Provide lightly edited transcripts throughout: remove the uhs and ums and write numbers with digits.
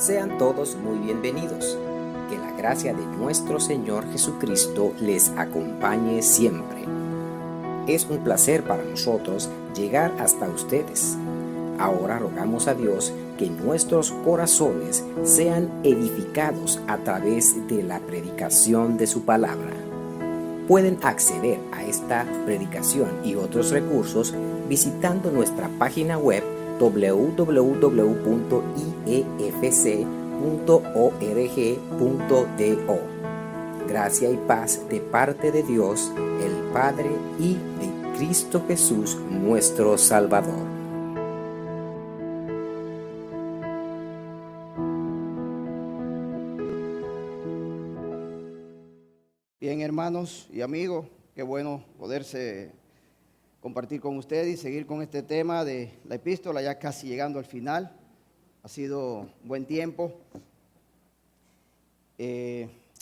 Sean todos muy bienvenidos. Que la gracia de nuestro Señor Jesucristo les acompañe siempre. Es un placer para nosotros llegar hasta ustedes. Ahora rogamos a Dios que nuestros corazones sean edificados a través de la predicación de su palabra. Pueden acceder a esta predicación y otros recursos visitando nuestra página web www.iefc.org.do. Gracia y paz de parte de Dios, el Padre, y de Cristo Jesús, nuestro Salvador. Bien, hermanos y amigos, qué bueno poderse compartir con ustedes y seguir con este tema de la epístola, ya casi llegando al final. Ha sido un buen tiempo.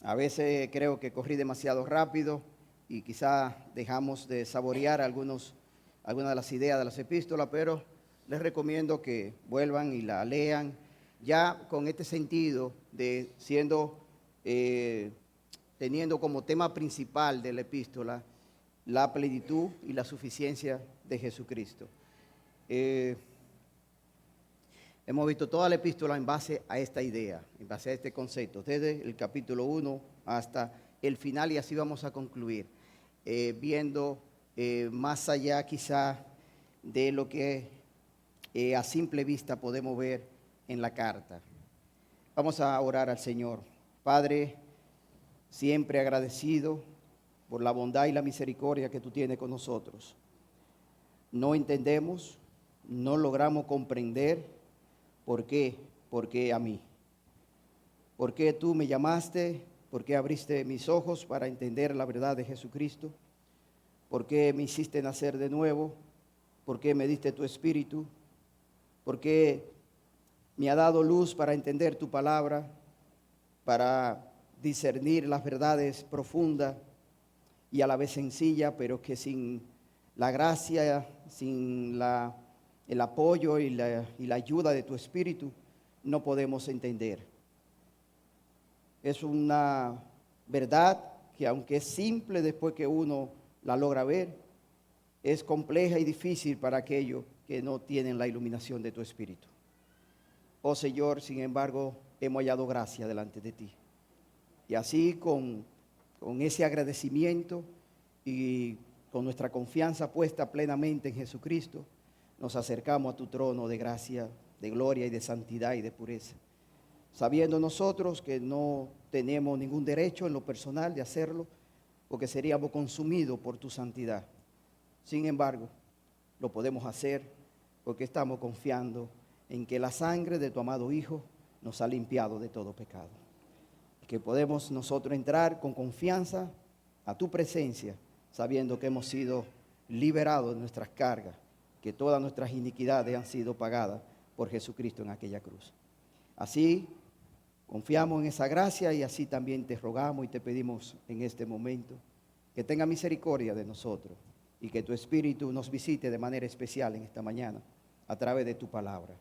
A veces creo que corrí demasiado rápido y quizá dejamos de saborear algunas de las ideas de las epístolas, pero les recomiendo que vuelvan y la lean ya con este sentido de teniendo como tema principal de la epístola la plenitud y la suficiencia de Jesucristo. Hemos visto toda la epístola en base a esta idea, en base a este concepto, desde el capítulo 1 hasta el final, y así vamos a concluir, viendo más allá quizá de lo que a simple vista podemos ver en la carta. Vamos a orar al Señor. Padre, siempre agradecido por la bondad y la misericordia que tú tienes con nosotros. No entendemos, no logramos comprender por qué a mí. ¿Por qué tú me llamaste? ¿Por qué abriste mis ojos para entender la verdad de Jesucristo? ¿Por qué me hiciste nacer de nuevo? ¿Por qué me diste tu espíritu? ¿Por qué me ha dado luz para entender tu palabra, para discernir las verdades profundas y a la vez sencillas, pero que sin la gracia, sin el apoyo y la ayuda de tu Espíritu, no podemos entender? Es una verdad que, aunque es simple después que uno la logra ver, es compleja y difícil para aquellos que no tienen la iluminación de tu Espíritu. Oh Señor, sin embargo, hemos hallado gracia delante de ti. Y así con ese agradecimiento y con nuestra confianza puesta plenamente en Jesucristo, nos acercamos a tu trono de gracia, de gloria y de santidad y de pureza, sabiendo nosotros que no tenemos ningún derecho en lo personal de hacerlo, porque seríamos consumidos por tu santidad. Sin embargo, lo podemos hacer porque estamos confiando en que la sangre de tu amado Hijo nos ha limpiado de todo pecado. Que podemos nosotros entrar con confianza a tu presencia, sabiendo que hemos sido liberados de nuestras cargas, que todas nuestras iniquidades han sido pagadas por Jesucristo en aquella cruz. Así confiamos en esa gracia y así también te rogamos y te pedimos en este momento que tenga misericordia de nosotros y que tu Espíritu nos visite de manera especial en esta mañana a través de tu palabra,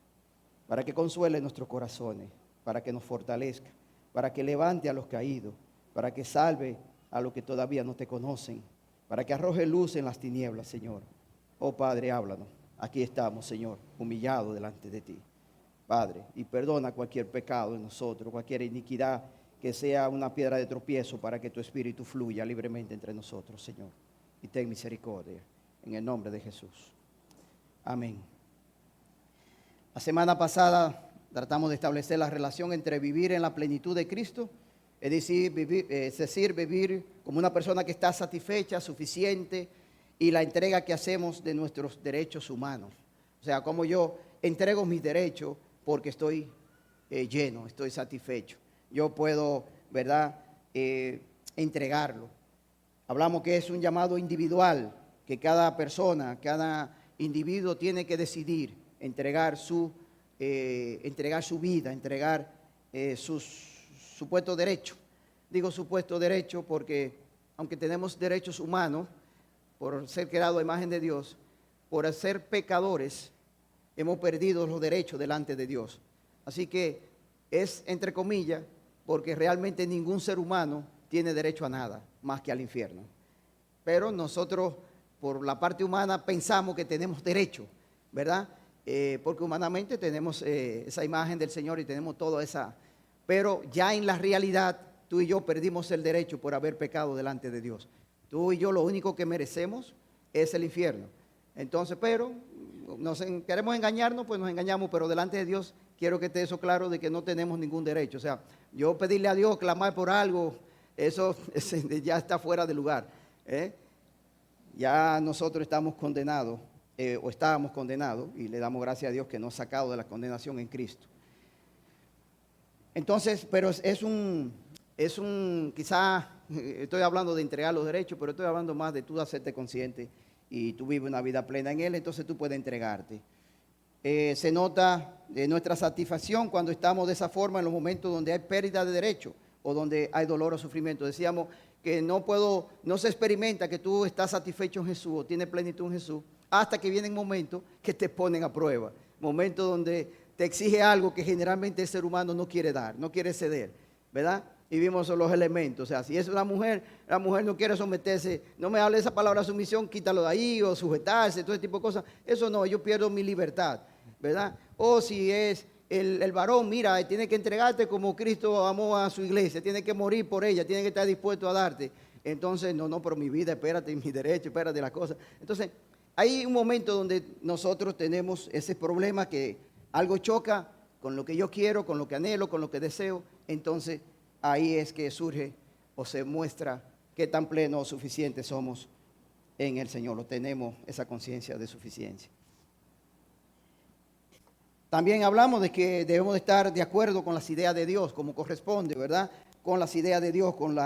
para que consuele nuestros corazones, para que nos fortalezca, para que levante a los caídos, para que salve a los que todavía no te conocen, para que arroje luz en las tinieblas, Señor. Oh Padre, háblanos. Aquí estamos, Señor, humillados delante de ti, Padre, y perdona cualquier pecado en nosotros, cualquier iniquidad que sea una piedra de tropiezo, para que tu Espíritu fluya libremente entre nosotros, Señor. Y ten misericordia, en el nombre de Jesús. Amén. La semana pasada tratamos de establecer la relación entre vivir en la plenitud de Cristo, es decir, vivir como una persona que está satisfecha, suficiente, y la entrega que hacemos de nuestros derechos humanos. O sea, como yo entrego mis derechos porque estoy lleno, estoy satisfecho. Yo puedo, ¿verdad?, entregarlo. Hablamos que es un llamado individual, que cada persona, cada individuo tiene que decidir entregar su vida, entregar su supuesto derecho. Digo supuesto derecho porque aunque tenemos derechos humanos, por ser creados a imagen de Dios, por ser pecadores, hemos perdido los derechos delante de Dios. Así que es entre comillas, porque realmente ningún ser humano tiene derecho a nada más que al infierno. Pero nosotros, por la parte humana, pensamos que tenemos derecho, ¿verdad? Porque humanamente tenemos esa imagen del Señor y tenemos toda esa... Pero ya en la realidad, tú y yo perdimos el derecho por haber pecado delante de Dios. Tú y yo lo único que merecemos es el infierno. Entonces, pero queremos engañarnos, pues nos engañamos, pero delante de Dios quiero que esté eso claro de que no tenemos ningún derecho. O sea, yo pedirle a Dios, clamar por algo, eso ya está fuera de lugar. Ya nosotros estamos condenados, o estábamos condenados, y le damos gracias a Dios que nos ha sacado de la condenación en Cristo. Entonces, pero es un, quizá estoy hablando de entregar los derechos, pero estoy hablando más de tú hacerte consciente y tú vives una vida plena en Él, entonces tú puedes entregarte. Se nota nuestra satisfacción cuando estamos de esa forma en los momentos donde hay pérdida de derechos o donde hay dolor o sufrimiento. Decíamos que no se experimenta que tú estás satisfecho en Jesús o tienes plenitud en Jesús hasta que vienen momentos que te ponen a prueba, momentos donde te exige algo que generalmente el ser humano no quiere dar, no quiere ceder, ¿verdad? Y vimos los elementos, o sea, si es una mujer, la mujer no quiere someterse, no me hable esa palabra sumisión, quítalo de ahí, o sujetarse, todo ese tipo de cosas, eso no, yo pierdo mi libertad, ¿verdad? O si es el varón, mira, tiene que entregarte como Cristo amó a su iglesia, tiene que morir por ella, tiene que estar dispuesto a darte. Entonces, no, pero mi vida, espérate, mi derecho, espérate las cosas. Entonces, hay un momento donde nosotros tenemos ese problema que algo choca con lo que yo quiero, con lo que anhelo, con lo que deseo. Entonces, ahí es que surge o se muestra qué tan pleno o suficiente somos en el Señor, o tenemos esa conciencia de suficiencia. También hablamos de que debemos de estar de acuerdo con las ideas de Dios, como corresponde, ¿verdad? Con las ideas de Dios, con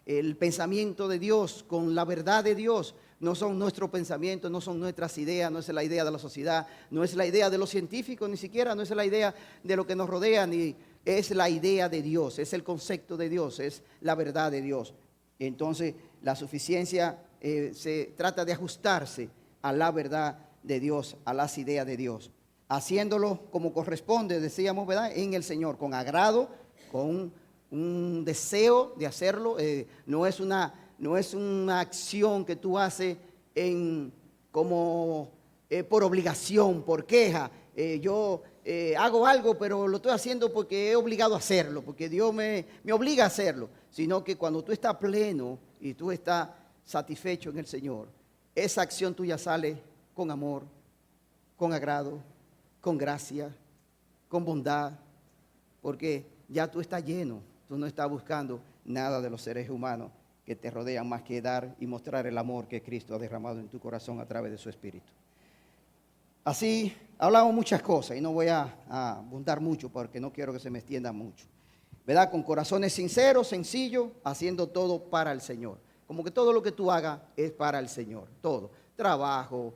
el pensamiento de Dios, con la verdad de Dios. No son nuestros pensamientos, no son nuestras ideas, no es la idea de la sociedad, no es la idea de los científicos, ni siquiera no es la idea de lo que nos rodea, ni es la idea de Dios, es el concepto de Dios, es la verdad de Dios. Entonces, la suficiencia se trata de ajustarse a la verdad de Dios, a las ideas de Dios, haciéndolo como corresponde, decíamos, ¿verdad? En el Señor, con agrado, con un deseo de hacerlo. No es una acción que tú haces como por obligación, por queja. Yo hago algo, pero lo estoy haciendo porque he obligado a hacerlo, porque Dios me obliga a hacerlo. Sino que cuando tú estás pleno y tú estás satisfecho en el Señor, esa acción tuya sale con amor, con agrado, con gracia, con bondad, porque ya tú estás lleno, tú no estás buscando nada de los seres humanos que te rodean más que dar y mostrar el amor que Cristo ha derramado en tu corazón a través de su Espíritu. Así, hablamos muchas cosas y no voy a abundar mucho porque no quiero que se me extienda mucho, ¿verdad? Con corazones sinceros, sencillos, haciendo todo para el Señor. Como que todo lo que tú hagas es para el Señor, todo. Trabajo,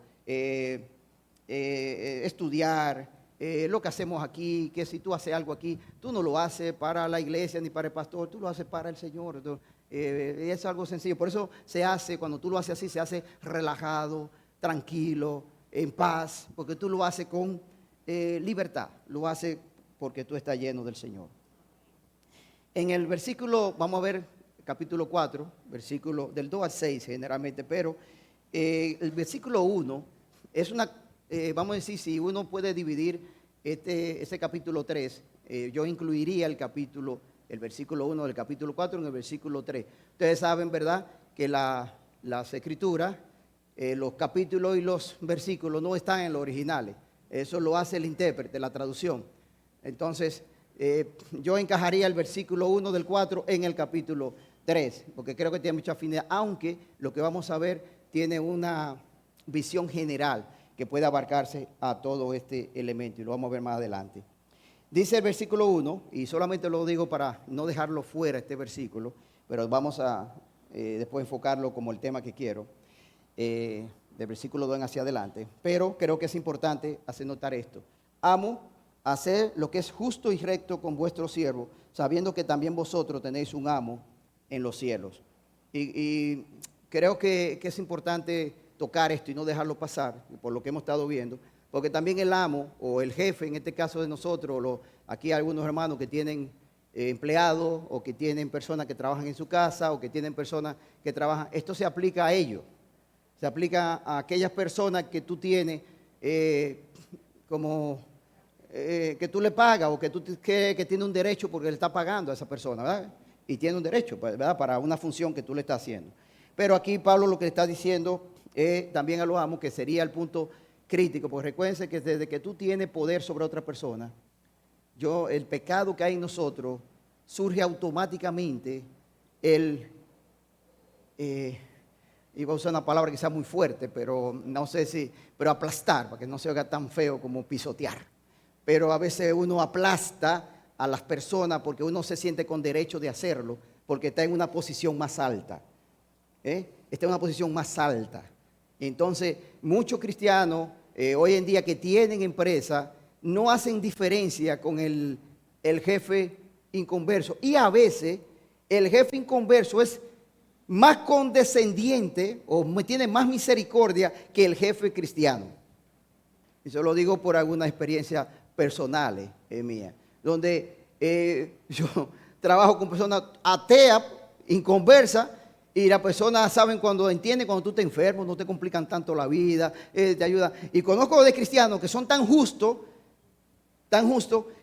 estudiar, lo que hacemos aquí, que si tú haces algo aquí, tú no lo haces para la iglesia ni para el pastor, tú lo haces para el Señor. Entonces, es algo sencillo, por eso se hace, cuando tú lo haces así, se hace relajado, tranquilo, en paz, porque tú lo haces con libertad, lo haces porque tú estás lleno del Señor. En el versículo, vamos a ver, capítulo 4, versículo del 2 al 6 generalmente, pero el versículo 1 es una, vamos a decir, si uno puede dividir ese capítulo 3, yo incluiría el versículo 1 del capítulo 4 en el versículo 3. Ustedes saben, ¿verdad?, que las escrituras, los capítulos y los versículos no están en los originales. Eso lo hace el intérprete, la traducción. Entonces, yo encajaría el versículo 1 del 4 en el capítulo 3, porque creo que tiene mucha afinidad, aunque lo que vamos a ver tiene una visión general que puede abarcarse a todo este elemento, y lo vamos a ver más adelante. Dice el versículo 1, y solamente lo digo para no dejarlo fuera este versículo, pero vamos a después enfocarlo como el tema que quiero, del versículo 2 en hacia adelante. Pero creo que es importante hacer notar esto. Amo hacer lo que es justo y recto con vuestro siervo, sabiendo que también vosotros tenéis un amo en los cielos. Y creo que es importante tocar esto y no dejarlo pasar, por lo que hemos estado viendo, porque también el amo o el jefe, en este caso de nosotros, aquí hay algunos hermanos que tienen empleados o que tienen personas que trabajan en su casa o que tienen personas que trabajan, esto se aplica a ellos, se aplica a aquellas personas que tú tienes que tú le pagas o que tú que tiene un derecho porque le está pagando a esa persona, ¿verdad? Y tiene un derecho, ¿verdad? Para una función que tú le estás haciendo. Pero aquí Pablo lo que está diciendo también a los amos, que sería el punto crítico, porque recuérdense que desde que tú tienes poder sobre otra persona, el pecado que hay en nosotros surge automáticamente iba a usar una palabra que sea muy fuerte, pero no sé pero aplastar, para que no se oiga tan feo como pisotear. Pero a veces uno aplasta a las personas porque uno se siente con derecho de hacerlo, porque está en una posición más alta. Está en una posición más alta. Entonces, muchos cristianos hoy en día que tienen empresa no hacen diferencia con el jefe inconverso. Y a veces el jefe inconverso es más condescendiente o tiene más misericordia que el jefe cristiano. Y se lo digo por alguna experiencia personales mía, donde yo trabajo con personas ateas, inconversas, y las personas saben cuando entienden cuando tú te enfermo, no te complican tanto la vida, te ayudan. Y conozco de cristianos que son tan justos,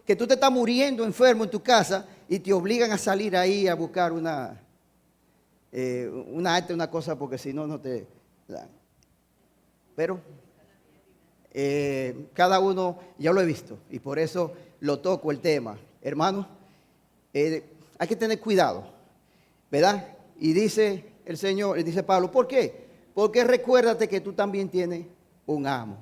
que tú te estás muriendo enfermo en tu casa y te obligan a salir ahí a buscar una cosa, porque si no, no te dan. Pero cada uno, ya lo he visto, y por eso lo toco el tema. Hermanos, hay que tener cuidado, ¿verdad? Y dice el Señor, y dice Pablo, ¿por qué? Porque recuérdate que tú también tienes un amo.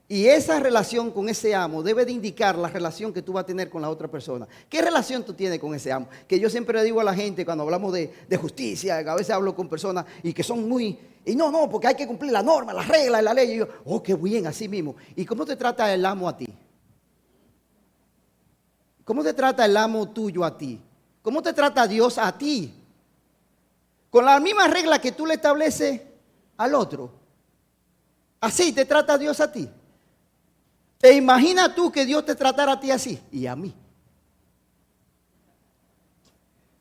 Y esa relación con ese amo debe de indicar la relación que tú vas a tener con la otra persona. ¿Qué relación tú tienes con ese amo? Que yo siempre le digo a la gente cuando hablamos de justicia, a veces hablo con personas y que son muy... Y no, porque hay que cumplir la norma, las reglas, la ley. Y yo, oh, qué bien, así mismo. ¿Y cómo te trata el amo a ti? ¿Cómo te trata el amo tuyo a ti? ¿Cómo te trata Dios a ti? Con la misma regla que tú le estableces al otro. Así te trata Dios a ti. ¿Te imaginas tú que Dios te tratara a ti así? Y a mí.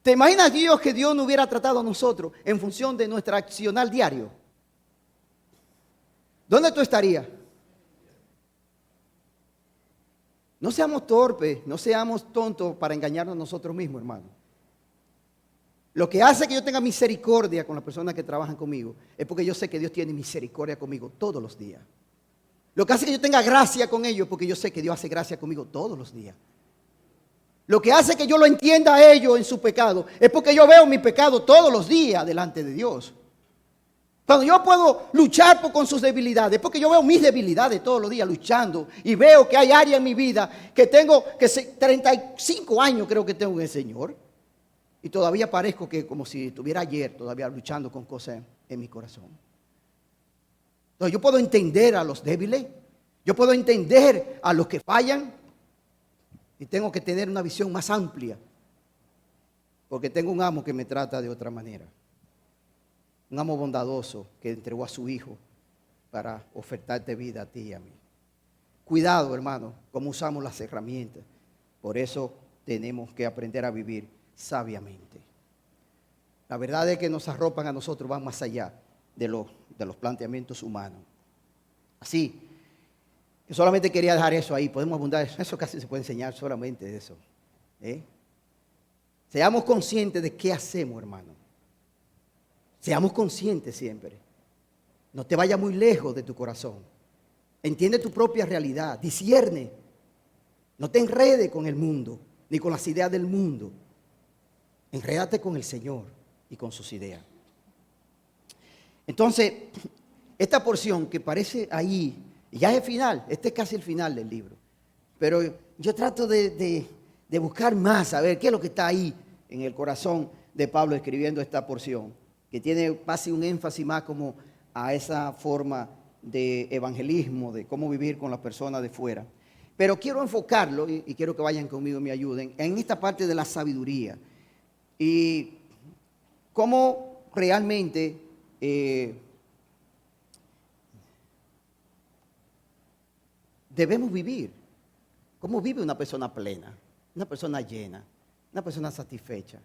¿Te imaginas Dios que Dios no hubiera tratado a nosotros en función de nuestro accionar diario? ¿Dónde tú estarías? No seamos torpes, no seamos tontos para engañarnos a nosotros mismos, hermano. Lo que hace que yo tenga misericordia con las personas que trabajan conmigo es porque yo sé que Dios tiene misericordia conmigo todos los días. Lo que hace que yo tenga gracia con ellos es porque yo sé que Dios hace gracia conmigo todos los días. Lo que hace que yo lo entienda a ellos en su pecado es porque yo veo mi pecado todos los días delante de Dios. Cuando yo puedo luchar con sus debilidades, es porque yo veo mis debilidades todos los días luchando y veo que hay áreas en mi vida que tengo, 35 años creo que tengo en el Señor. Y todavía parezco que como si estuviera ayer todavía luchando con cosas en mi corazón. Entonces yo puedo entender a los débiles, yo puedo entender a los que fallan y tengo que tener una visión más amplia porque tengo un amo que me trata de otra manera. Un amo bondadoso que entregó a su hijo para ofertarte vida a ti y a mí. Cuidado, hermano, cómo usamos las herramientas. Por eso tenemos que aprender a vivir sabiamente. La verdad es que nos arropan a nosotros, van más allá de los planteamientos humanos. Así, que solamente quería dejar eso ahí, podemos abundar, eso casi se puede enseñar solamente de eso. Seamos conscientes de qué hacemos, hermano. Seamos conscientes siempre. No te vayas muy lejos de tu corazón. Entiende tu propia realidad, discierne. No te enredes con el mundo, ni con las ideas del mundo. Enrédate con el Señor y con sus ideas. Entonces, esta porción que parece ahí, ya es el final, este es casi el final del libro. Pero yo trato de buscar más, a ver qué es lo que está ahí en el corazón de Pablo escribiendo esta porción, que tiene casi un énfasis más como a esa forma de evangelismo, de cómo vivir con las personas de fuera. Pero quiero enfocarlo, y quiero que vayan conmigo y me ayuden, en esta parte de la sabiduría. Y cómo realmente debemos vivir. ¿Cómo vive una persona plena, una persona llena, una persona satisfecha?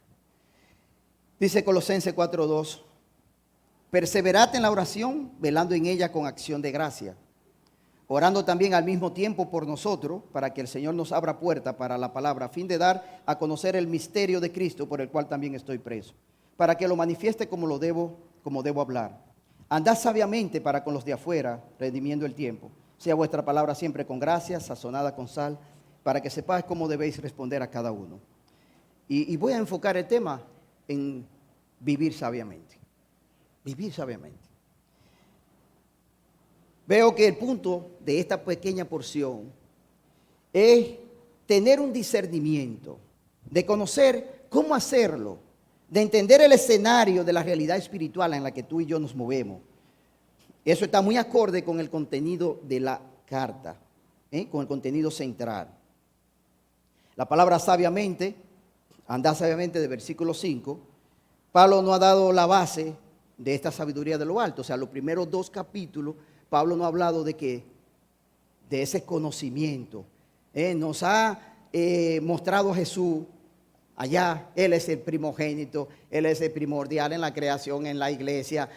Dice Colosenses 4:2, perseverad en la oración, velando en ella con acción de gracia, orando también al mismo tiempo por nosotros, para que el Señor nos abra puerta para la palabra, a fin de dar a conocer el misterio de Cristo, por el cual también estoy preso, para que lo manifieste como debo hablar. Andad sabiamente para con los de afuera, redimiendo el tiempo. Sea vuestra palabra siempre con gracia, sazonada con sal, para que sepáis cómo debéis responder a cada uno. Y voy a enfocar el tema en vivir sabiamente. Vivir sabiamente. Veo que el punto de esta pequeña porción es tener un discernimiento, de conocer cómo hacerlo, de entender el escenario de la realidad espiritual en la que tú y yo nos movemos. Eso está muy acorde con el contenido de la carta, con el contenido central. La palabra sabiamente, andad sabiamente, de versículo 5, Pablo no ha dado la base de esta sabiduría de lo alto. O sea, los primeros 2 capítulos, Pablo no ha hablado de ese conocimiento. Nos ha mostrado a Jesús allá. Él es el primogénito, Él es el primordial en la creación, en la iglesia.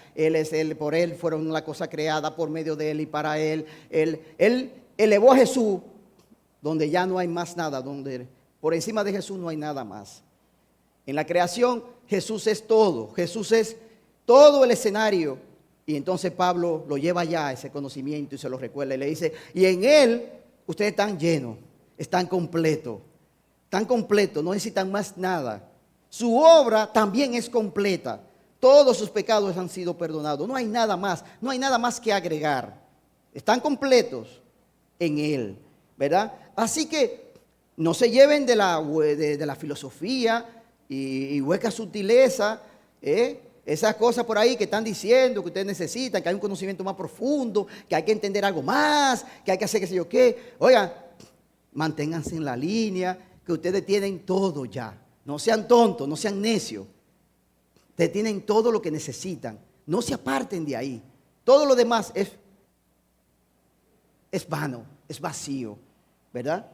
Por Él fueron la cosa creada, por medio de Él y para Él. Él elevó a Jesús donde ya no hay más nada, donde por encima de Jesús no hay nada más. En la creación Jesús es todo, Jesús es todo el escenario. Y entonces Pablo lo lleva allá ese conocimiento y se lo recuerda y le dice, y en Él ustedes están llenos, están completos, no necesitan más nada. Su obra también es completa, todos sus pecados han sido perdonados, no hay nada más que agregar, están completos en Él, ¿verdad? Así que no se lleven de la filosofía y hueca sutileza, esas cosas por ahí que están diciendo que ustedes necesitan, que hay un conocimiento más profundo, que hay que entender algo más, que hay que hacer qué sé yo qué. Oigan, manténganse en la línea, que ustedes tienen todo ya. No sean tontos, no sean necios. Ustedes tienen todo lo que necesitan. No se aparten de ahí. Todo lo demás es vano, es vacío, ¿verdad?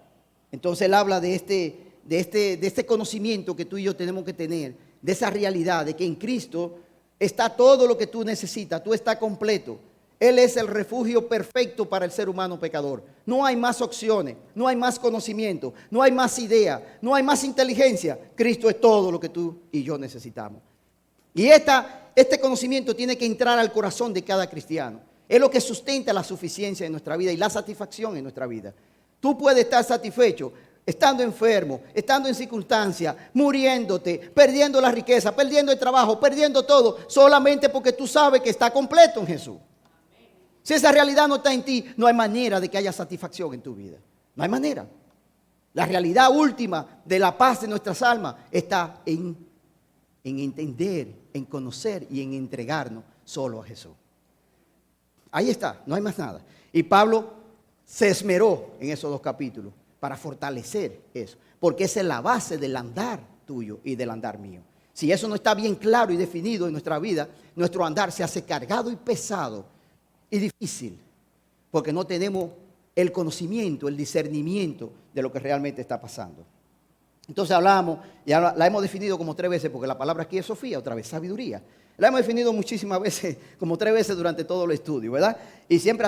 Entonces él habla de este conocimiento que tú y yo tenemos que tener, de esa realidad de que en Cristo está todo lo que tú necesitas, tú estás completo. Él es el refugio perfecto para el ser humano pecador. No hay más opciones, no hay más conocimiento, no hay más idea, no hay más inteligencia. Cristo es todo lo que tú y yo necesitamos. Y este conocimiento tiene que entrar al corazón de cada cristiano. Es lo que sustenta la suficiencia en nuestra vida y la satisfacción en nuestra vida. Tú puedes estar satisfecho estando enfermo, estando en circunstancias, muriéndote, perdiendo la riqueza, perdiendo el trabajo, perdiendo todo, solamente porque tú sabes que está completo en Jesús. Si esa realidad no está en ti, no hay manera de que haya satisfacción en tu vida. No hay manera. La realidad última de la paz de nuestras almas está en entender, en conocer y en entregarnos solo a Jesús. Ahí está, no hay más nada. Y Pablo se esmeró en esos 2 capítulos para fortalecer eso, porque esa es la base del andar tuyo y del andar mío. Si eso no está bien claro y definido en nuestra vida, nuestro andar se hace cargado y pesado y difícil, porque no tenemos el conocimiento, el discernimiento de lo que realmente está pasando. Entonces hablamos, ya la hemos definido como 3 veces, porque la palabra aquí es Sofía, otra vez sabiduría. La hemos definido muchísimas veces, como 3 veces durante todo el estudio, ¿verdad? Y siempre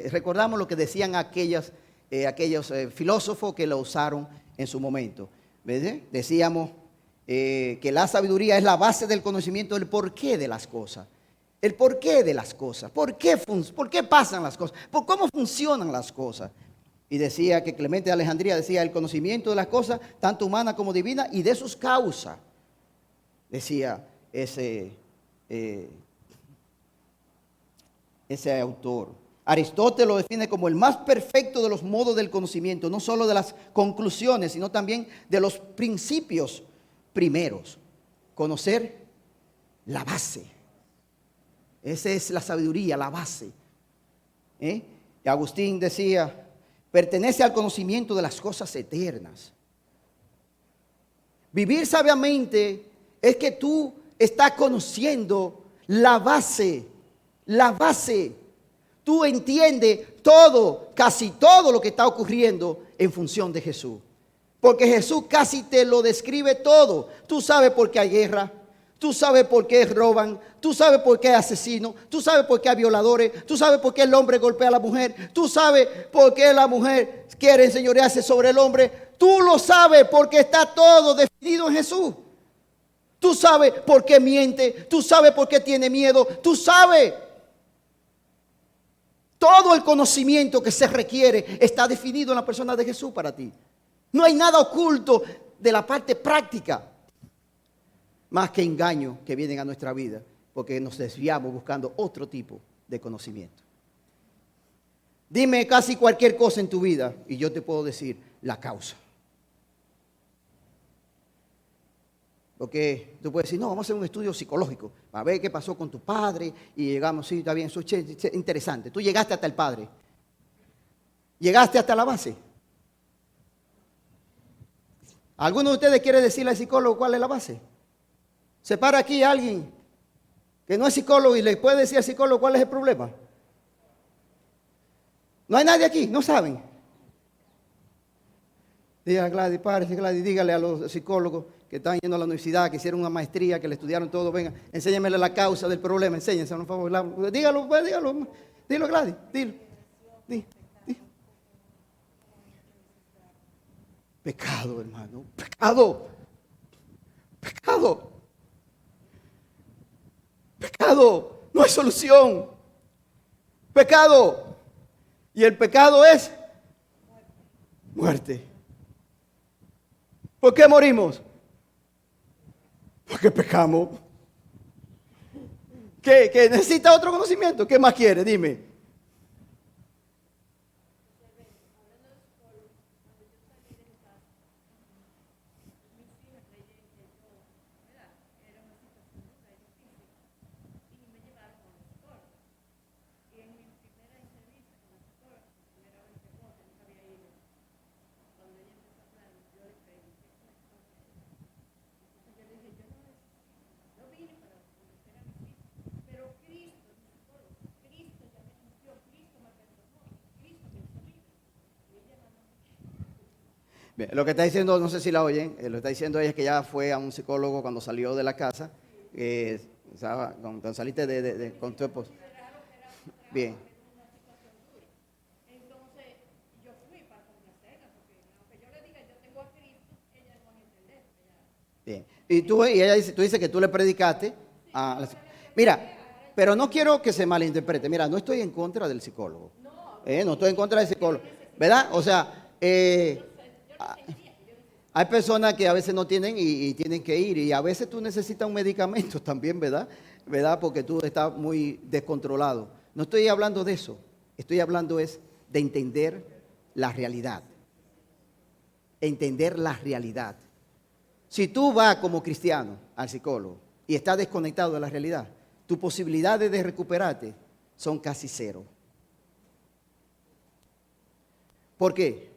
recordamos lo que decían aquellos filósofos que lo usaron en su momento. ¿Ves? Decíamos que la sabiduría es la base del conocimiento del porqué de las cosas. El porqué de las cosas. ¿Por qué pasan las cosas? ¿Por cómo funcionan las cosas? Y decía que Clemente de Alejandría decía el conocimiento de las cosas, tanto humanas como divinas, y de sus causas. Decía ese autor. Aristóteles lo define como el más perfecto de los modos del conocimiento, no solo de las conclusiones, sino también de los principios primeros. Conocer la base. Esa es la sabiduría, la base. Y Agustín decía, pertenece al conocimiento de las cosas eternas. Vivir sabiamente es que tú estás conociendo la base. tú entiendes todo, casi todo lo que está ocurriendo en función de Jesús. Porque Jesús casi te lo describe todo. Tú sabes por qué hay guerra. Tú sabes por qué roban. Tú sabes por qué hay asesinos. Tú sabes por qué hay violadores. Tú sabes por qué el hombre golpea a la mujer. Tú sabes por qué la mujer quiere enseñorearse sobre el hombre. Tú lo sabes porque está todo definido en Jesús. Tú sabes por qué miente. Tú sabes por qué tiene miedo. Tú sabes. Todo el conocimiento que se requiere está definido en la persona de Jesús para ti. No hay nada oculto de la parte práctica, más que engaños que vienen a nuestra vida, porque nos desviamos buscando otro tipo de conocimiento. Dime casi cualquier cosa en tu vida y yo te puedo decir la causa. Porque tú puedes decir, no, vamos a hacer un estudio psicológico para ver qué pasó con tu padre y llegamos, sí, está bien, eso es interesante. Tú llegaste hasta el padre, llegaste hasta la base. ¿Alguno de ustedes quiere decirle al psicólogo cuál es la base? Se para aquí alguien que no es psicólogo y le puede decir al psicólogo cuál es el problema. No hay nadie aquí, no saben. Dígale a Gladys, párese Gladys, dígale a los psicólogos que están yendo a la universidad, que hicieron una maestría, que le estudiaron todo, venga, enséñamele la causa del problema, enséñense, por favor. Dígalo, pues, dígalo, dilo Gladys, dilo. Pecado, hermano, pecado, pecado, pecado, no hay solución, pecado, y el pecado es muerte. ¿Por qué morimos? Porque pecamos. ¿Qué necesita otro conocimiento? ¿Qué más quiere? Dime. Bien, lo que está diciendo, no sé si la oyen, lo que está diciendo ella es que ya fue a un psicólogo cuando salió de la casa, cuando saliste con tu esposo. Bien. Entonces, yo fui para complacerla, porque aunque yo le diga, yo tengo a Cristo, ella no va a entender. Bien. Y ella dice, tú dices que tú le predicaste Mira, pero no quiero que se malinterprete. Mira, no estoy en contra del psicólogo. No estoy en contra del psicólogo. ¿Verdad? O sea, hay personas que a veces no tienen y tienen que ir. Y a veces tú necesitas un medicamento también, ¿verdad? Porque tú estás muy descontrolado. No estoy hablando de eso. Estoy hablando es de entender la realidad. Entender la realidad. Si tú vas como cristiano al psicólogo y estás desconectado de la realidad, tus posibilidades de recuperarte son casi cero. ¿Por qué?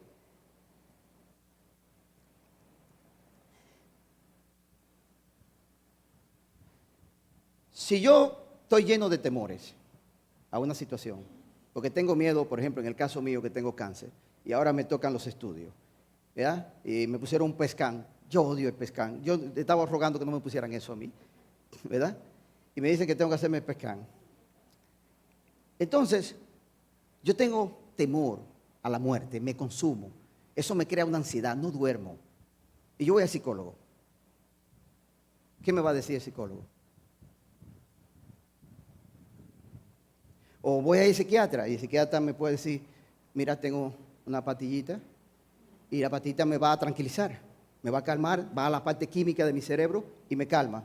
Si yo estoy lleno de temores a una situación, porque tengo miedo, por ejemplo, en el caso mío que tengo cáncer, y ahora me tocan los estudios, ¿verdad? Y me pusieron un PET-scan. Yo odio el PET-scan. Yo estaba rogando que no me pusieran eso a mí, ¿verdad? Y me dicen que tengo que hacerme el PET-scan. Entonces, yo tengo temor a la muerte, me consumo. Eso me crea una ansiedad, no duermo. Y yo voy al psicólogo. ¿Qué me va a decir el psicólogo? O voy a ir al psiquiatra y el psiquiatra me puede decir, mira, tengo una pastillita y la pastillita me va a tranquilizar, me va a calmar, va a la parte química de mi cerebro y me calma.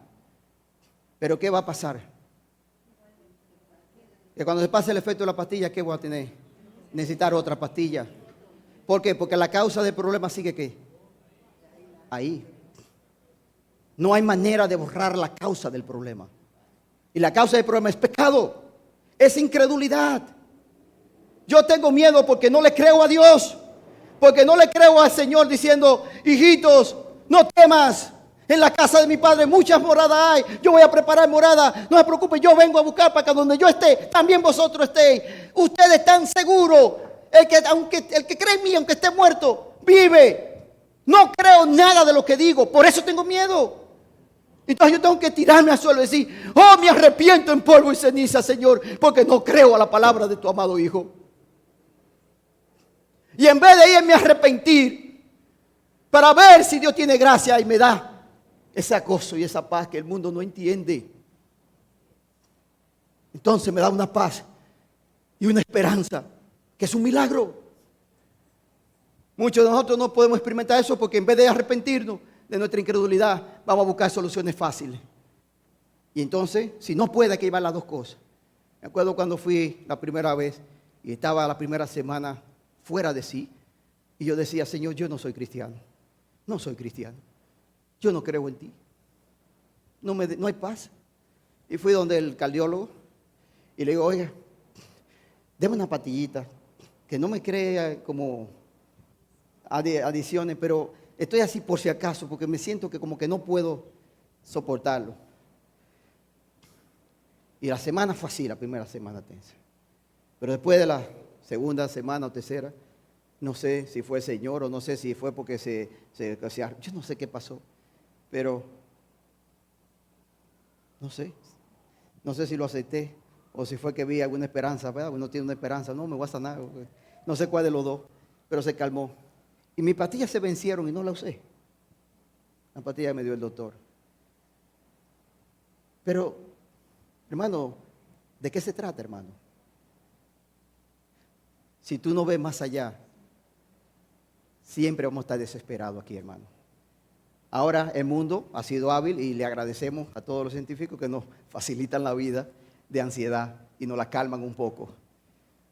Pero ¿qué va a pasar? Que cuando se pase el efecto de la pastilla, ¿qué voy a tener? Necesitar otra pastilla. ¿Por qué? Porque la causa del problema sigue ¿qué? Ahí. No hay manera de borrar la causa del problema. Y la causa del problema es pecado. Es incredulidad. Yo tengo miedo porque no le creo a Dios. Porque no le creo al Señor diciendo, hijitos, no temas. En la casa de mi Padre muchas moradas hay. Yo voy a preparar morada. No se preocupe, yo vengo a buscar para que donde yo esté, también vosotros estéis. Ustedes están seguros. El que cree en mí, aunque esté muerto, vive. No creo nada de lo que digo. Por eso tengo miedo. Entonces yo tengo que tirarme al suelo y decir: oh, me arrepiento en polvo y ceniza, Señor, porque no creo a la palabra de tu amado Hijo. Y en vez de irme a arrepentir para ver si Dios tiene gracia y me da ese gozo y esa paz que el mundo no entiende, entonces me da una paz y una esperanza que es un milagro. Muchos de nosotros no podemos experimentar eso porque en vez de arrepentirnos de nuestra incredulidad, vamos a buscar soluciones fáciles. Y entonces, si no puede, hay que llevar las dos cosas. Me acuerdo cuando fui la primera vez y estaba la primera semana fuera de sí, y yo decía: Señor, yo no soy cristiano. No soy cristiano. Yo no creo en ti. No hay paz. Y fui donde el cardiólogo y le digo: oiga, deme una pastillita, que no me crea como adiciones, pero estoy así por si acaso, porque me siento que como que no puedo soportarlo. Y la semana fue así, la primera semana tensa. Pero después de la segunda semana o tercera, no sé si fue el Señor o no sé si fue porque yo no sé qué pasó, pero no sé si lo acepté o si fue que vi alguna esperanza, ¿verdad? Uno tiene una esperanza: no, me voy a sanar, no sé cuál de los dos, pero se calmó. Y mis pastillas se vencieron y no las usé. La pastilla que me dio el doctor. Pero, hermano, ¿de qué se trata, hermano? Si tú no ves más allá, siempre vamos a estar desesperados aquí, hermano. Ahora el mundo ha sido hábil y le agradecemos a todos los científicos que nos facilitan la vida de ansiedad y nos la calman un poco.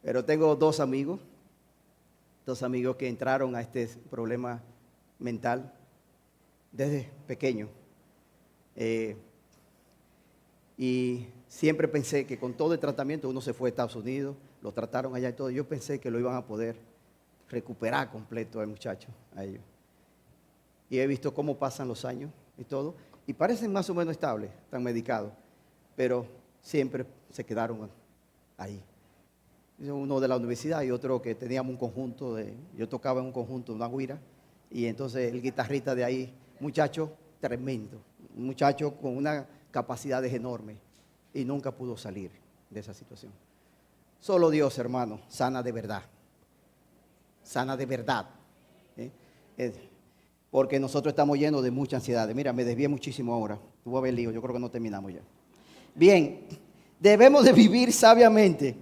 Pero tengo dos amigos que entraron a este problema mental desde pequeño. Y siempre pensé que con todo el tratamiento, uno se fue a Estados Unidos, lo trataron allá y todo, yo pensé que lo iban a poder recuperar completo al muchacho, a ellos. Y he visto cómo pasan los años y todo, y parecen más o menos estables, están medicados, pero siempre se quedaron ahí. Uno de la universidad y otro que teníamos un conjunto, yo tocaba en un conjunto, una guira, y entonces el guitarrista de ahí, muchacho tremendo, un muchacho con una capacidades enormes, y nunca pudo salir de esa situación. Solo Dios, hermano, sana de verdad. Sana de verdad. Porque nosotros estamos llenos de mucha ansiedad. Mira, me desvié muchísimo ahora. Tuvo a ver lío, yo creo que no terminamos ya. Bien, debemos de vivir sabiamente,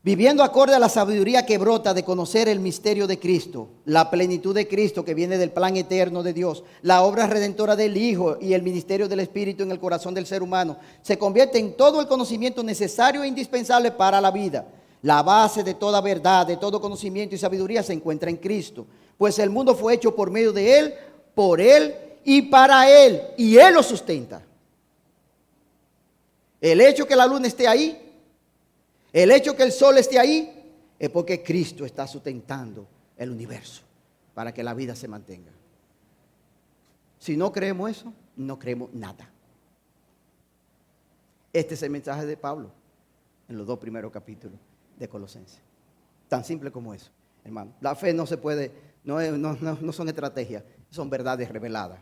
viviendo acorde a la sabiduría que brota de conocer el misterio de Cristo, la plenitud de Cristo que viene del plan eterno de Dios, la obra redentora del Hijo y el ministerio del Espíritu en el corazón del ser humano, se convierte en todo el conocimiento necesario e indispensable para la vida. La base de toda verdad, de todo conocimiento y sabiduría se encuentra en Cristo, pues el mundo fue hecho por medio de Él, por Él y para Él, y Él lo sustenta. El hecho que la luna esté ahí, el hecho que el sol esté ahí, es porque Cristo está sustentando el universo para que la vida se mantenga. Si no creemos eso, no creemos nada. Este es el mensaje de Pablo en los 2 primeros capítulos de Colosenses. Tan simple como eso, hermano. La fe no se puede, no son estrategias, son verdades reveladas.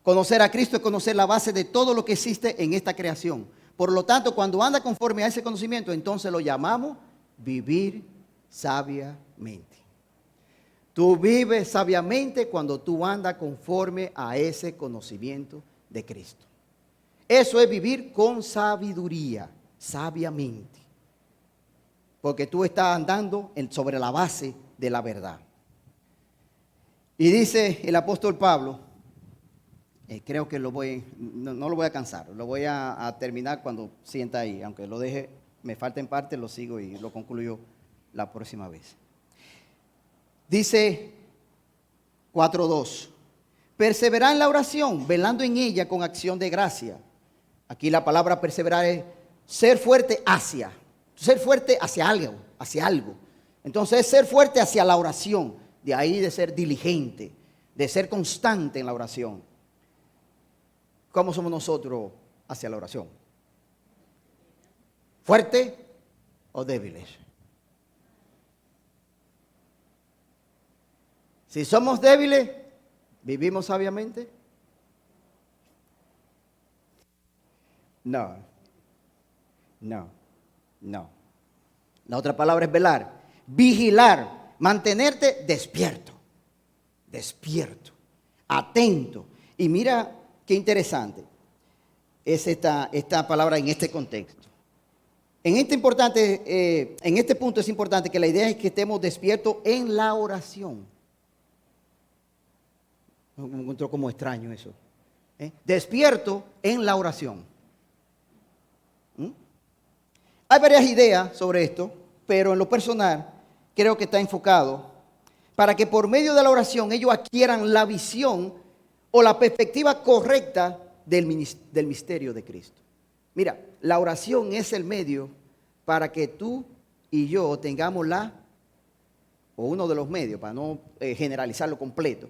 Conocer a Cristo es conocer la base de todo lo que existe en esta creación. Por lo tanto, cuando anda conforme a ese conocimiento, entonces lo llamamos vivir sabiamente. Tú vives sabiamente cuando tú andas conforme a ese conocimiento de Cristo. Eso es vivir con sabiduría, sabiamente. Porque tú estás andando sobre la base de la verdad. Y dice el apóstol Pablo, creo que no lo voy a cansar, lo voy a terminar cuando sienta ahí, aunque lo deje, me falta en parte, lo sigo y lo concluyo la próxima vez. Dice 4:2, perseverar en la oración, velando en ella con acción de gracia. Aquí la palabra perseverar es ser fuerte hacia algo. Entonces es ser fuerte hacia la oración, de ahí de ser diligente. de ser constante en la oración. ¿Cómo somos nosotros hacia la oración? ¿Fuerte o débiles? Si somos débiles, ¿vivimos sabiamente? No. La otra palabra es velar, vigilar, mantenerte despierto, atento. Y mira qué interesante es esta palabra en este contexto. En este punto es importante que la idea es que estemos despiertos en la oración. Me encuentro como extraño eso. Despierto en la oración. Hay varias ideas sobre esto, pero en lo personal creo que está enfocado para que por medio de la oración ellos adquieran la visión o la perspectiva correcta del misterio de Cristo. Mira, la oración es el medio para que tú y yo tengamos o uno de los medios, para no generalizarlo completo,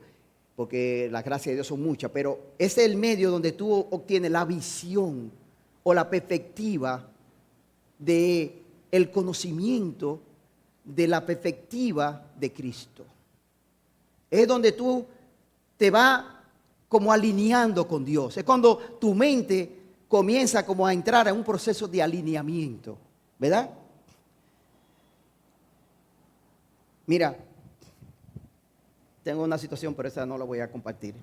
porque las gracias de Dios son muchas, pero es el medio donde tú obtienes la visión o la perspectiva de el conocimiento de la perspectiva de Cristo. Es donde tú te vas como alineando con Dios. Es cuando tu mente comienza como a entrar en un proceso de alineamiento, ¿verdad? Mira, tengo una situación, pero esa no la voy a compartir.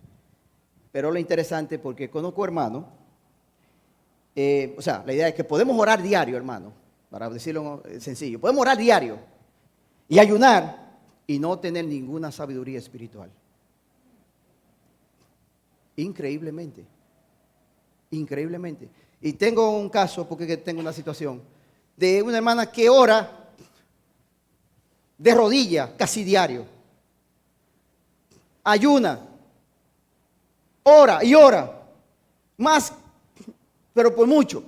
Pero lo interesante, porque conozco hermanos, la idea es que podemos orar diario, hermano, para decirlo sencillo. Podemos orar diario y ayunar y no tener ninguna sabiduría espiritual. Increíblemente. Y tengo un caso, porque tengo una situación, de una hermana que ora de rodillas casi diario. Ayuna, ora y ora, más, pero por mucho,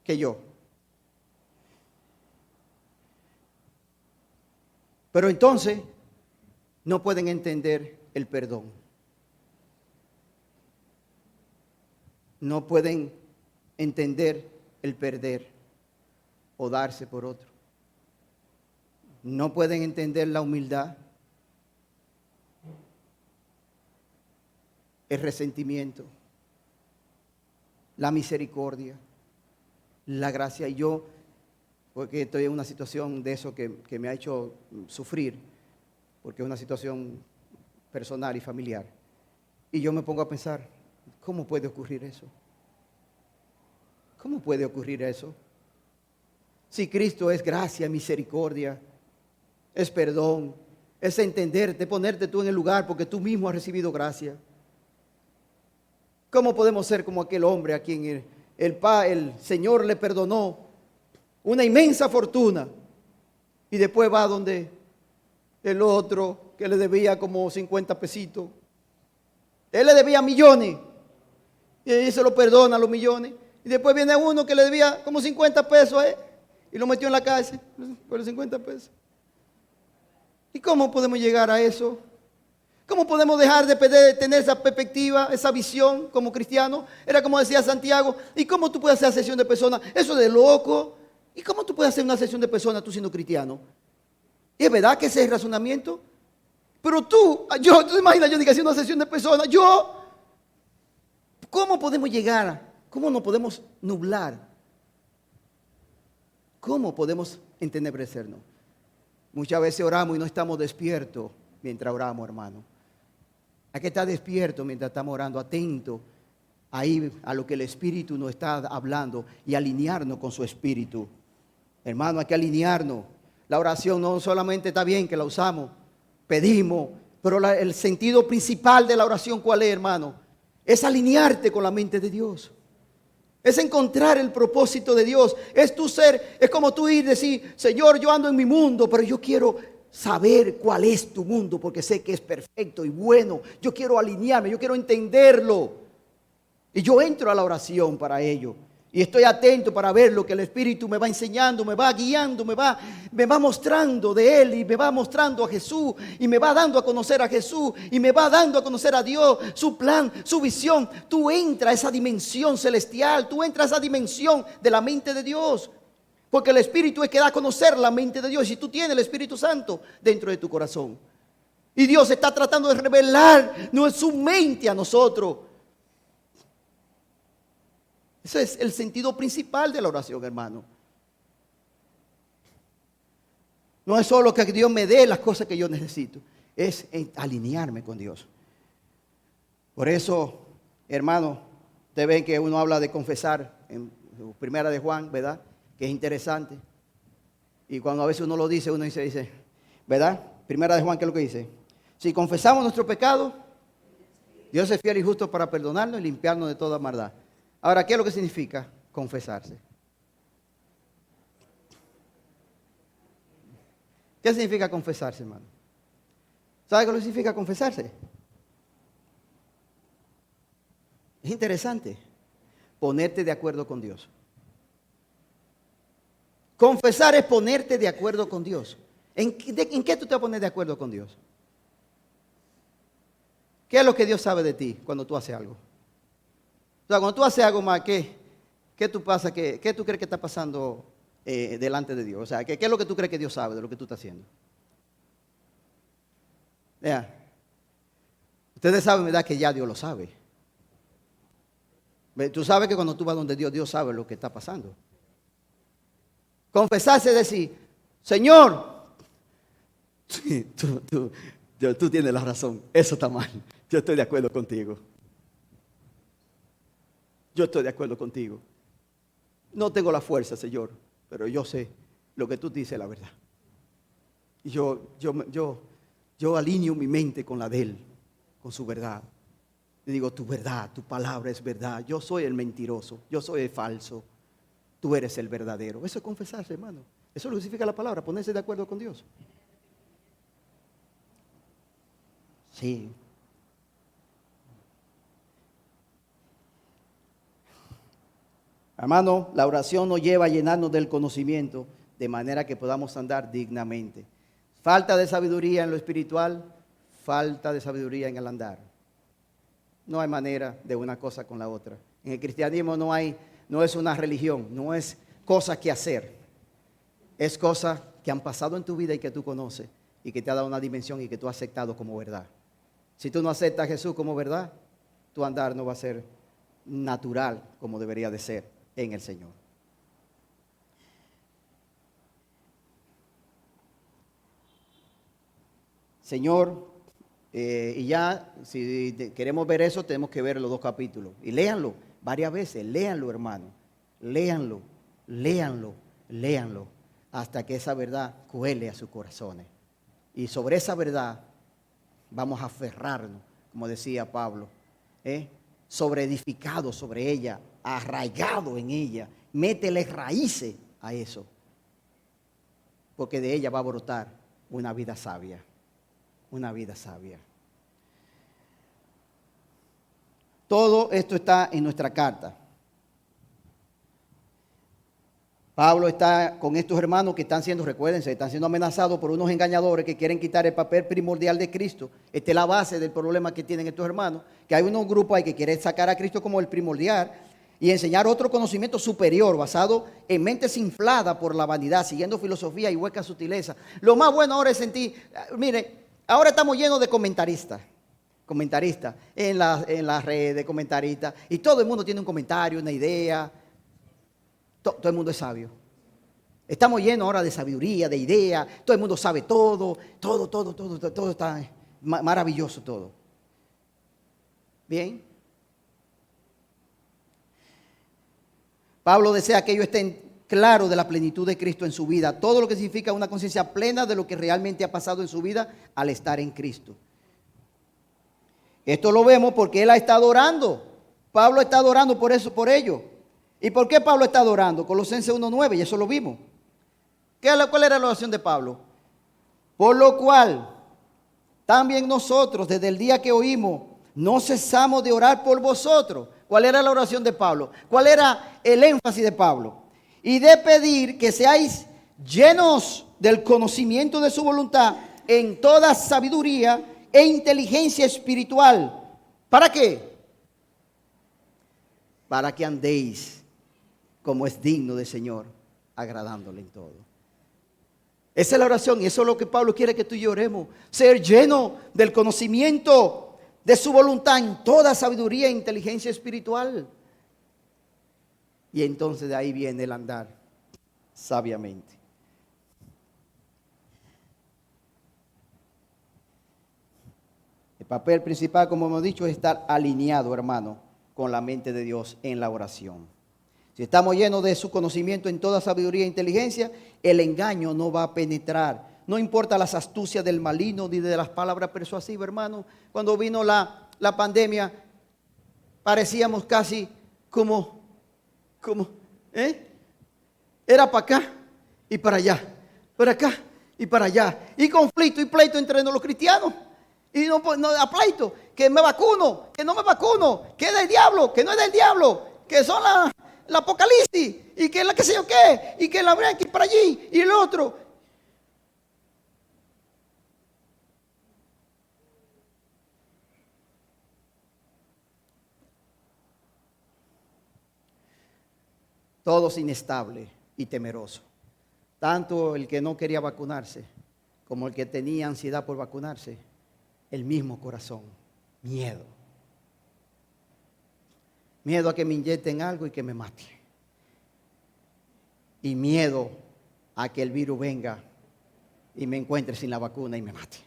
que yo. Pero entonces no pueden entender el perdón. No pueden entender el perder o darse por otro. No pueden entender la humildad, el resentimiento, la misericordia, la gracia. Y yo, porque estoy en una situación de eso que me ha hecho sufrir, porque es una situación personal y familiar. Y yo me pongo a pensar, ¿cómo puede ocurrir eso? ¿Cómo puede ocurrir eso? Si Cristo es gracia, misericordia, es perdón, es entenderte, ponerte tú en el lugar porque tú mismo has recibido gracia. ¿Cómo podemos ser como aquel hombre a quien el Señor le perdonó una inmensa fortuna y después va donde el otro que le debía como 50 pesitos? Él le debía millones y él se lo perdona los millones. Y después viene uno que le debía como 50 pesos y lo metió en la cárcel por los 50 pesos. ¿Y cómo podemos llegar a eso? ¿Cómo podemos dejar de tener esa perspectiva, esa visión como cristianos? Era como decía Santiago, ¿y cómo tú puedes hacer sesión de personas? Eso de loco. ¿Y cómo tú puedes hacer una sesión de personas tú siendo cristiano? ¿Y es verdad que ese es el razonamiento? Pero tú te imaginas, yo digo, haciendo una sesión de personas, ¿cómo podemos llegar? ¿Cómo nos podemos nublar? ¿Cómo podemos entenebrecernos? Muchas veces oramos y no estamos despiertos mientras oramos, hermano. Hay que estar despierto mientras estamos orando, atento ahí a lo que el Espíritu nos está hablando y alinearnos con su Espíritu. Hermano, hay que alinearnos. La oración no solamente está bien que la usamos, pedimos, pero el sentido principal de la oración, ¿cuál es, hermano? Es alinearte con la mente de Dios. Es encontrar el propósito de Dios. Es tu ser, es como tú ir y decir, Señor, yo ando en mi mundo, pero yo quiero saber cuál es tu mundo, porque sé que es perfecto y bueno. Yo quiero alinearme, yo quiero entenderlo. Y yo entro a la oración para ello. Y estoy atento para ver lo que el Espíritu me va enseñando, me va guiando, me va mostrando de Él, y me va mostrando a Jesús, y me va dando a conocer a Jesús, y me va dando a conocer a Dios, su plan, su visión. Tú entras a esa dimensión celestial, tú entras a esa dimensión de la mente de Dios. Porque el Espíritu es que da a conocer la mente de Dios. Y tú tienes el Espíritu Santo dentro de tu corazón. Y Dios está tratando de revelar su mente a nosotros. Ese es el sentido principal de la oración, hermano. No es solo que Dios me dé las cosas que yo necesito, es alinearme con Dios. Por eso, hermano, ustedes ven que uno habla de confesar en Primera de Juan, ¿verdad? Que es interesante. Y cuando a veces uno lo dice, uno dice, ¿verdad? Primera de Juan, ¿qué es lo que dice? Si confesamos nuestro pecado, Dios es fiel y justo para perdonarnos y limpiarnos de toda maldad. Ahora, ¿qué es lo que significa confesarse? ¿Qué significa confesarse, hermano? ¿Sabe qué lo que significa confesarse? Es interesante. Ponerte de acuerdo con Dios. Confesar es ponerte de acuerdo con Dios. ¿En qué tú te vas a poner de acuerdo con Dios? ¿Qué es lo que Dios sabe de ti cuando tú haces algo? O sea, cuando tú haces algo más, ¿qué tú crees que está pasando delante de Dios? O sea, ¿qué es lo que tú crees que Dios sabe de lo que tú estás haciendo? Vea, ustedes saben, ¿verdad? Que ya Dios lo sabe. Tú sabes que cuando tú vas donde Dios sabe lo que está pasando. Confesarse es decir, Señor, sí, tú tienes la razón, eso está mal, yo estoy de acuerdo contigo. Yo estoy de acuerdo contigo. No tengo la fuerza, Señor, pero yo sé lo que tú dices, la verdad. Y yo alineo mi mente con la de Él, con su verdad. Y digo, tu verdad, tu palabra es verdad. Yo soy el mentiroso, yo soy el falso. Tú eres el verdadero. Eso es confesarse, hermano. Eso lo significa la palabra, ponerse de acuerdo con Dios. Sí. Hermano, la oración nos lleva a llenarnos del conocimiento de manera que podamos andar dignamente. Falta de sabiduría en lo espiritual, falta de sabiduría en el andar. No hay manera de una cosa con la otra. En el cristianismo no es una religión, no es cosa que hacer. Es cosas que han pasado en tu vida y que tú conoces y que te ha dado una dimensión y que tú has aceptado como verdad. Si tú no aceptas a Jesús como verdad, tu andar no va a ser natural como debería de ser en el Señor. Señor, y ya si queremos ver eso tenemos que ver los 2 capítulos y léanlo varias veces, léanlo, hermano, léanlo hasta que esa verdad cuele a sus corazones. Y sobre esa verdad vamos a aferrarnos, como decía Pablo, sobre edificado sobre ella, arraigado en ella, métele raíces a eso, porque de ella va a brotar una vida sabia. Una vida sabia. Todo esto está en nuestra carta. Pablo está con estos hermanos que están siendo, recuérdense, están siendo amenazados por unos engañadores que quieren quitar el papel primordial de Cristo. Esta es la base del problema que tienen estos hermanos, que hay unos grupos ahí que quieren sacar a Cristo como el primordial y enseñar otro conocimiento superior basado en mentes infladas por la vanidad, siguiendo filosofía y hueca sutileza. Lo más bueno ahora es sentir, mire, ahora estamos llenos de comentaristas en las redes, comentaristas, y todo el mundo tiene un comentario, una idea. Todo el mundo es sabio. Estamos llenos ahora de sabiduría, de ideas. Todo el mundo sabe todo está maravilloso todo. Bien. Pablo desea que ellos estén claros de la plenitud de Cristo en su vida. Todo lo que significa una conciencia plena de lo que realmente ha pasado en su vida al estar en Cristo. Esto lo vemos porque él ha estado orando. Pablo está orando por eso, por ello. ¿Y por qué Pablo está orando? Colosenses 1:9, y eso lo vimos. ¿Cuál era la oración de Pablo? Por lo cual, también nosotros, desde el día que oímos, no cesamos de orar por vosotros. ¿Cuál era la oración de Pablo? ¿Cuál era el énfasis de Pablo? Y de pedir que seáis llenos del conocimiento de su voluntad en toda sabiduría e inteligencia espiritual. ¿Para qué? Para que andéis como es digno del Señor, agradándole en todo. Esa es la oración y eso es lo que Pablo quiere que tú y yo oremos. Ser lleno del conocimiento de su voluntad en toda sabiduría e inteligencia espiritual. Y entonces de ahí viene el andar sabiamente. El papel principal, como hemos dicho, es estar alineado, hermano, con la mente de Dios en la oración. Si estamos llenos de su conocimiento en toda sabiduría e inteligencia, el engaño no va a penetrar. No importa las astucias del maligno ni de las palabras persuasivas, hermano. Cuando vino la pandemia, parecíamos casi como era para acá y para allá, para acá y para allá. Y conflicto y pleito entre los cristianos. Y no a pleito, que me vacuno, que no me vacuno, que es del diablo, que no es del diablo, que son la apocalipsis, y que es la que sé yo qué, y que la brecha y para allí, y el otro. Todos inestables y temerosos. Tanto el que no quería vacunarse, como el que tenía ansiedad por vacunarse. El mismo corazón, miedo. Miedo a que me inyecten algo y que me mate. Y miedo a que el virus venga y me encuentre sin la vacuna y me mate.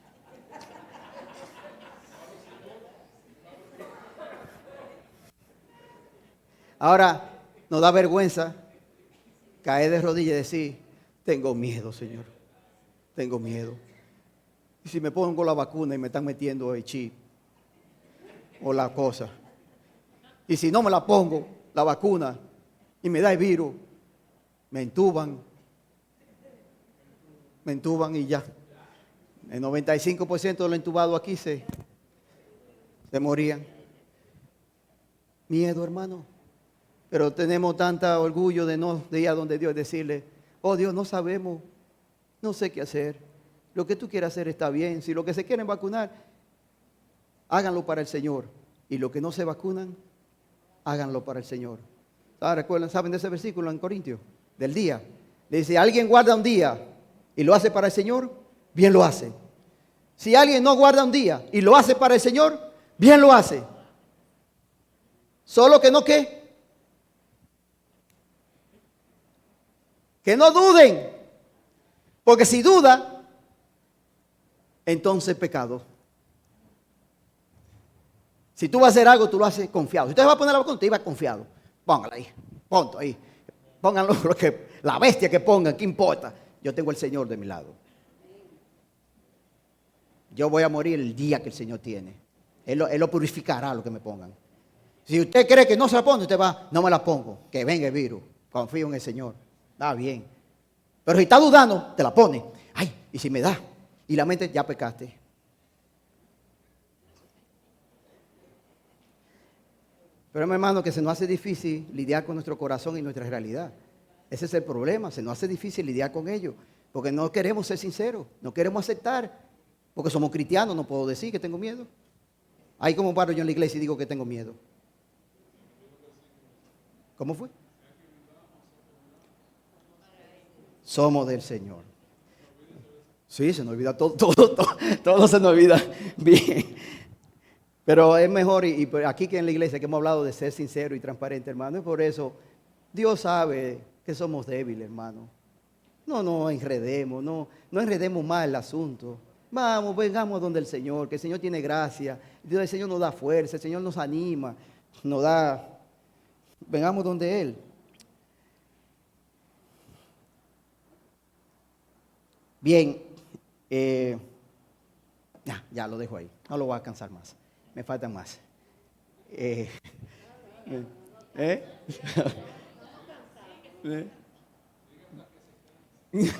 Ahora, nos da vergüenza caer de rodillas y decir, tengo miedo, Señor, tengo miedo. Y si me pongo la vacuna y me están metiendo el chip o la cosa. Y si no me la pongo, la vacuna, y me da el virus, me entuban y ya. El 95% de los entubados aquí se morían. Miedo, hermano. Pero tenemos tanto orgullo de no de ir a donde Dios y decirle, oh Dios, no sabemos, no sé qué hacer. Lo que tú quieras hacer está bien. Si lo que se quieren vacunar, háganlo para el Señor. Y lo que no se vacunan, háganlo para el Señor. ¿Recuerdan? ¿Saben de ese versículo en Corintios? Del día. Le dice, alguien guarda un día y lo hace para el Señor, bien lo hace. Si alguien no guarda un día y lo hace para el Señor, bien lo hace. Solo que no ¿qué? Que no duden. Porque si duda, entonces pecado. Si tú vas a hacer algo, tú lo haces confiado. Si usted va a poner la vacuna, usted iba confiado. Póngala ahí, ponto ahí. Pónganlo la bestia que pongan, ¿qué importa? Yo tengo el Señor de mi lado. Yo voy a morir el día que el Señor tiene. Él lo purificará lo que me pongan. Si usted cree que no se la pone, usted va, no me la pongo. Que venga el virus. Confío en el Señor. Está bien. Pero si está dudando, te la pone. Ay, y si me da. Y la mente, ya pecaste. Pero mi hermano, que se nos hace difícil lidiar con nuestro corazón y nuestra realidad. Ese es el problema, se nos hace difícil lidiar con ello. Porque no queremos ser sinceros, no queremos aceptar. Porque somos cristianos, no puedo decir que tengo miedo. Ahí como paro yo en la iglesia y digo que tengo miedo. ¿Cómo fue? Somos del Señor. Sí, se nos olvida todo se nos olvida bien. Pero es mejor, y aquí que en la iglesia que hemos hablado de ser sincero y transparente, hermano, y por eso Dios sabe que somos débiles, hermano. No enredemos, no enredemos más el asunto. Vamos, vengamos donde el Señor, que el Señor tiene gracia, el Señor nos da fuerza, el Señor nos anima, nos da, vengamos donde Él. Bien, ya lo dejo ahí, no lo voy a cansar más, me faltan más.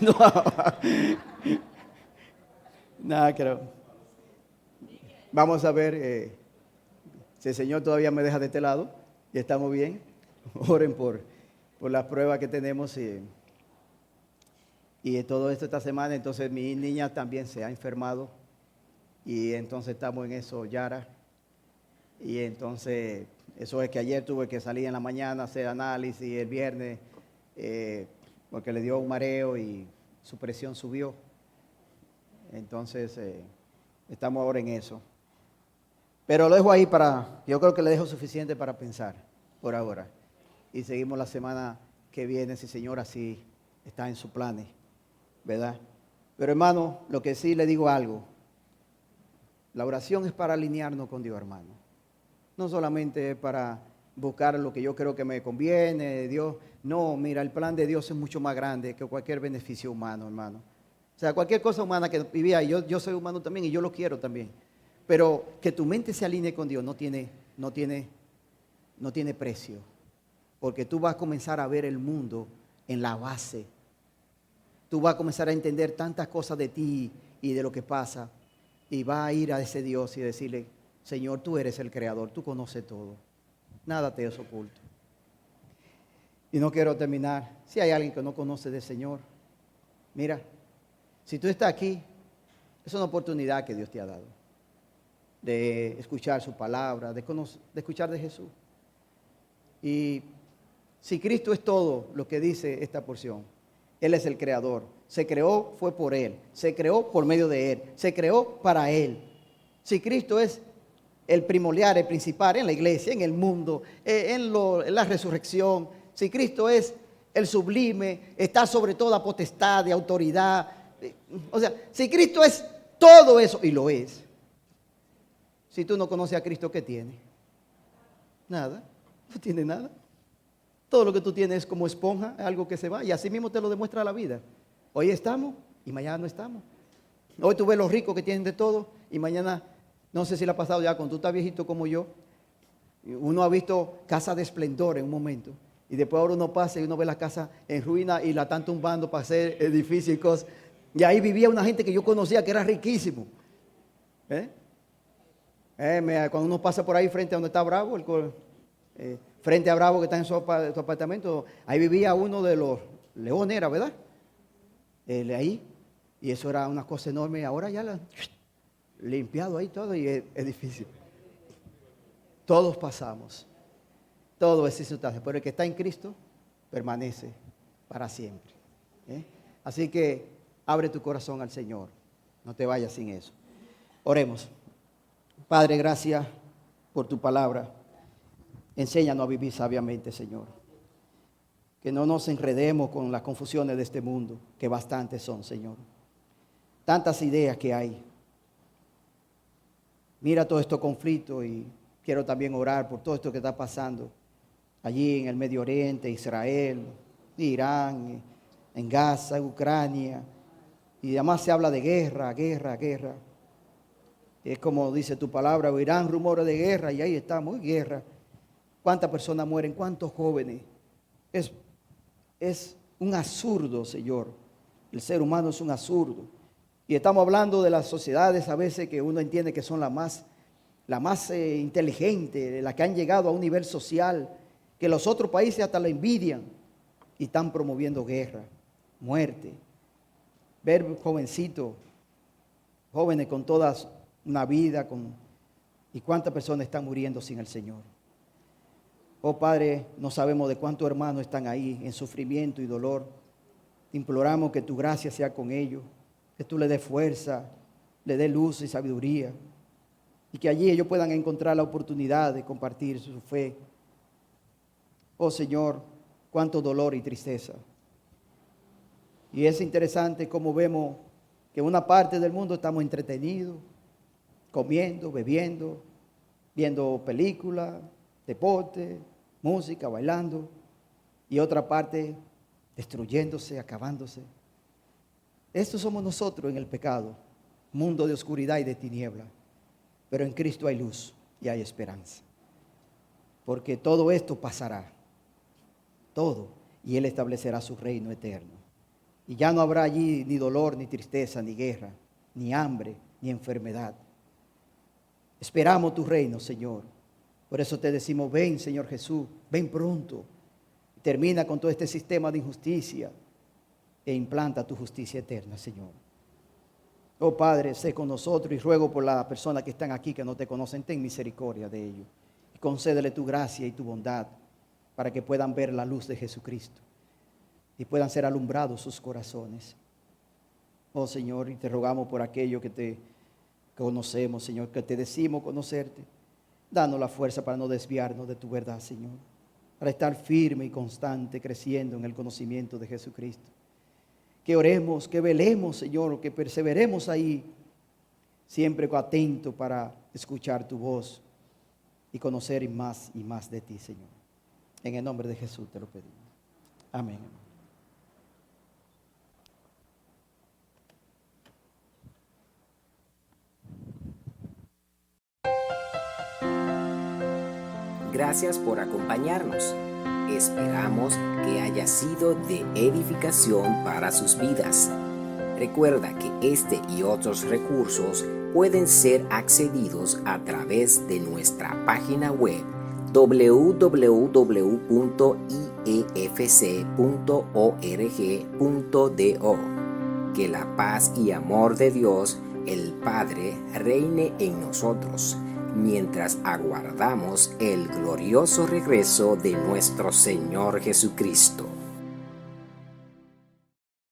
No, nada, creo. Vamos a ver Si el Señor todavía me deja de este lado y estamos bien, oren por las pruebas que tenemos y todo esto esta semana. Entonces mi niña también se ha enfermado y entonces estamos en eso, Yara. Y entonces eso es que ayer tuve que salir en la mañana a hacer análisis, el viernes, porque le dio un mareo y su presión subió. Entonces estamos ahora en eso. Pero lo dejo ahí yo creo que le dejo suficiente para pensar por ahora. Y seguimos la semana que viene, si el Señor así está en sus planes, ¿verdad? Pero hermano, lo que sí le digo algo, la oración es para alinearnos con Dios, hermano. No solamente para buscar lo que yo creo que me conviene, Dios. No, mira, el plan de Dios es mucho más grande que cualquier beneficio humano, hermano. O sea, cualquier cosa humana que vivía, yo soy humano también y yo lo quiero también. Pero que tu mente se alinee con Dios no tiene precio. Porque tú vas a comenzar a ver el mundo en la base. Tú vas a comenzar a entender tantas cosas de ti y de lo que pasa. Y vas a ir a ese Dios y decirle, Señor, tú eres el creador, tú conoces todo. Nada te es oculto. Y no quiero terminar. Si hay alguien que no conoce del Señor, mira, si tú estás aquí, es una oportunidad que Dios te ha dado de escuchar su palabra, de escuchar de Jesús. Y si Cristo es todo lo que dice esta porción, Él es el creador. Se creó, fue por Él. Se creó por medio de Él. Se creó para Él. Si Cristo es el primordial, el principal en la iglesia, en el mundo, en la resurrección, si Cristo es el sublime, está sobre toda potestad y autoridad, o sea, si Cristo es todo eso, y lo es, si tú no conoces a Cristo, ¿qué tiene? Nada, no tiene nada. Todo lo que tú tienes es como esponja, es algo que se va, y así mismo te lo demuestra la vida. Hoy estamos y mañana no estamos. Hoy tú ves los ricos que tienen de todo y mañana, no sé si le ha pasado ya cuando tú estás viejito como yo, uno ha visto casas de esplendor en un momento y después ahora uno pasa y uno ve la casa en ruina y la están tumbando para hacer edificios y cosas. Y ahí vivía una gente que yo conocía que era riquísimo. Cuando uno pasa por ahí frente a donde está Bravo, frente a Bravo que está en su apartamento, ahí vivía uno de los leones, era, ¿verdad? Ahí, y eso era una cosa enorme. Ahora ya limpiado ahí todo y es difícil. Todos pasamos, todo es instante, pero el que está en Cristo permanece para siempre. Así que abre tu corazón al Señor, no te vayas sin eso. Oremos. Padre, gracias por tu palabra. Enséñanos a vivir sabiamente, Señor. Que no nos enredemos con las confusiones de este mundo, que bastantes son, Señor. Tantas ideas que hay. Mira todo estos conflictos y quiero también orar por todo esto que está pasando allí en el Medio Oriente, Israel, Irán, en Gaza, en Ucrania. Y además se habla de guerra. Es como dice tu palabra, oirán rumores de guerra y ahí estamos, guerra. ¿Cuántas personas mueren? ¿Cuántos jóvenes? Es un absurdo, Señor. El ser humano es un absurdo. Y estamos hablando de las sociedades a veces que uno entiende que son la más inteligente, las que han llegado a un nivel social, que los otros países hasta la envidian y están promoviendo guerra, muerte. Ver jovencitos, jóvenes con toda una vida, y cuántas personas están muriendo sin el Señor. Oh Padre, no sabemos de cuántos hermanos están ahí en sufrimiento y dolor. Te imploramos que tu gracia sea con ellos, que tú le des fuerza, le des luz y sabiduría, y que allí ellos puedan encontrar la oportunidad de compartir su fe. Oh Señor, cuánto dolor y tristeza. Y es interesante cómo vemos que en una parte del mundo estamos entretenidos, comiendo, bebiendo, viendo películas, deporte, música, bailando, y otra parte destruyéndose, acabándose. Estos somos nosotros en el pecado, mundo de oscuridad y de tiniebla, pero en Cristo hay luz y hay esperanza, porque todo esto pasará, todo, y Él establecerá su reino eterno, y ya no habrá allí ni dolor, ni tristeza, ni guerra, ni hambre, ni enfermedad. Esperamos tu reino, Señor. Por eso te decimos, ven, Señor Jesús, ven pronto. Termina con todo este sistema de injusticia e implanta tu justicia eterna, Señor. Oh Padre, sé con nosotros y ruego por las personas que están aquí que no te conocen, ten misericordia de ellos. Y concédele tu gracia y tu bondad para que puedan ver la luz de Jesucristo y puedan ser alumbrados sus corazones. Oh Señor, y te rogamos por aquello que te conocemos, Señor, que te decimos conocerte. Danos la fuerza para no desviarnos de tu verdad, Señor, para estar firme y constante, creciendo en el conocimiento de Jesucristo. Que oremos, que velemos, Señor, que perseveremos ahí, siempre atentos para escuchar tu voz y conocer más y más de ti, Señor. En el nombre de Jesús te lo pedimos. Amén. Gracias por acompañarnos. Esperamos que haya sido de edificación para sus vidas. Recuerda que este y otros recursos pueden ser accedidos a través de nuestra página web www.iefc.org.do. Que la paz y amor de Dios, el Padre, reine en nosotros, mientras aguardamos el glorioso regreso de nuestro Señor Jesucristo.